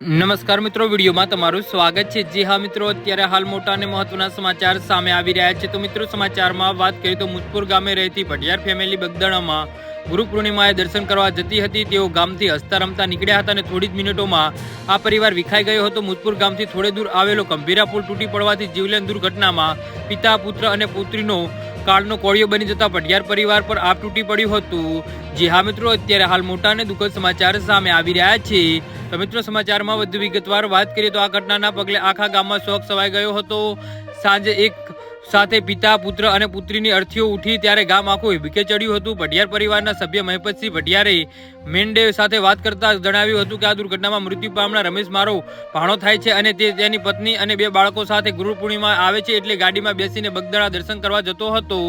નમસ્કાર મિત્રો, વિડીયોમાં તમારું સ્વાગત છે। જી હા મિત્રો, અત્યારે હાલ મોટા અને મહત્વના સમાચાર સામે આવી રહ્યા છે। તો મિત્રો, સમાચારમાં વાત કરીએ તો મુજપુર ગામે રહેતી ભટિયાર ફેમિલી બગદાણામાં ગુરુ પૂર્ણિમાએ દર્શન કરવા જતી હતી। તેઓ ગામથી હસતા રમતા નીકળ્યા હતા અને થોડી જ મિનિટોમાં આ પરિવાર વિખાઈ ગયો હતો। મુજપુર ગામથી થોડે દૂર આવેલો ગંભીરા પુલ તૂટી પડવાથી જીવલેણ દુર્ઘટનામાં પિતા, પુત્ર અને પુત્રીનો કાળનો કોળિયો બની જતા ભટિયાર પરિવાર પર આપ તૂટી પડ્યું હતું। જી હા મિત્રો, અત્યારે હાલ મોટા અને દુઃખદ સમાચાર સામે આવી રહ્યા છે। તો મિત્રો, સમાચારમાં વધુ વિગતવાર વાત કરીએ તો આ ઘટનાના પગલે આખા ગામમાં શોક છવાઈ ગયો હતો। સાંજે એક સાથે પિતા, પુત્ર અને પુત્રીની અર્થીઓ ઉઠી ત્યારે ગામ આખું હિબકે ચડ્યું હતું। ભટિયાર પરિવારના સભ્ય મહેપતસિંહ ભટિયારે મેન્ડે સાથે વાત કરતા જણાવ્યું હતું કે આ દુર્ઘટનામાં મૃત્યુ પામનાર રમેશ મારો ભાણો થાય છે અને તે તેની પત્ની અને 2 બાળકો સાથે ગુરુ પૂર્ણિમા આવે છે એટલે ગાડીમાં બેસીને બગદાણા દર્શન કરવા જતો હતો।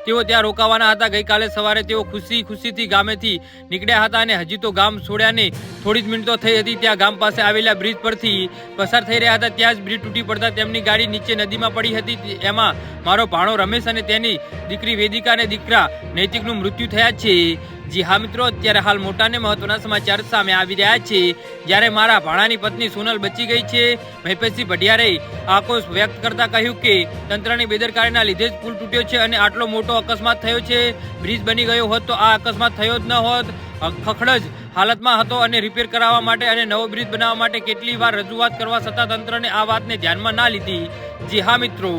તેઓ ત્યાં રોકાવાના હતા। ગઈકાલે સવારે તેઓ ખુશીથી ગામેથી નીકળ્યા હતા અને હજી તો ગામ છોડ્યાને થોડી જ મિનિટો થઈ હતી। ત્યાં ગામ પાસે આવેલા બ્રિજ પરથી પસાર થઈ રહ્યા હતા ત્યાં જ બ્રિજ તૂટી પડતા તેમની ગાડી નીચે નદીમાં પડી હતી। એમાં મારો ભાણો રમેશ અને તેની દીકરી વેદિકા અને દીકરા નૈતિકનું મૃત્યુ થયા છે। જી હા મિત્રો, અત્યારે હાલ મોટા અને મહત્વના સમાચાર સામે આવી રહ્યા છે। જ્યારે મારા ભાણાની પત્ની સોનલ બચી ગઈ છે। મહેપતસિંહ ભટિયારે આક્રોશ વ્યક્ત કરતા કહ્યું કે તંત્રની બેદરકારીના લીધે જ પુલ તૂટ્યો છે અને આટલો મોટો અકસ્માત થયો છે। બ્રિજ બની ગયો હોત તો આ અકસ્માત થયો જ ન હોત। ખખડજ હાલતમાં હતો અને રિપેર કરાવવા માટે અને નવો બ્રિજ બનાવવા માટે કેટલી વાર રજૂઆત કરવા છતાં તંત્રને આ વાતને ધ્યાનમાં ના લીધી। જી હા મિત્રો।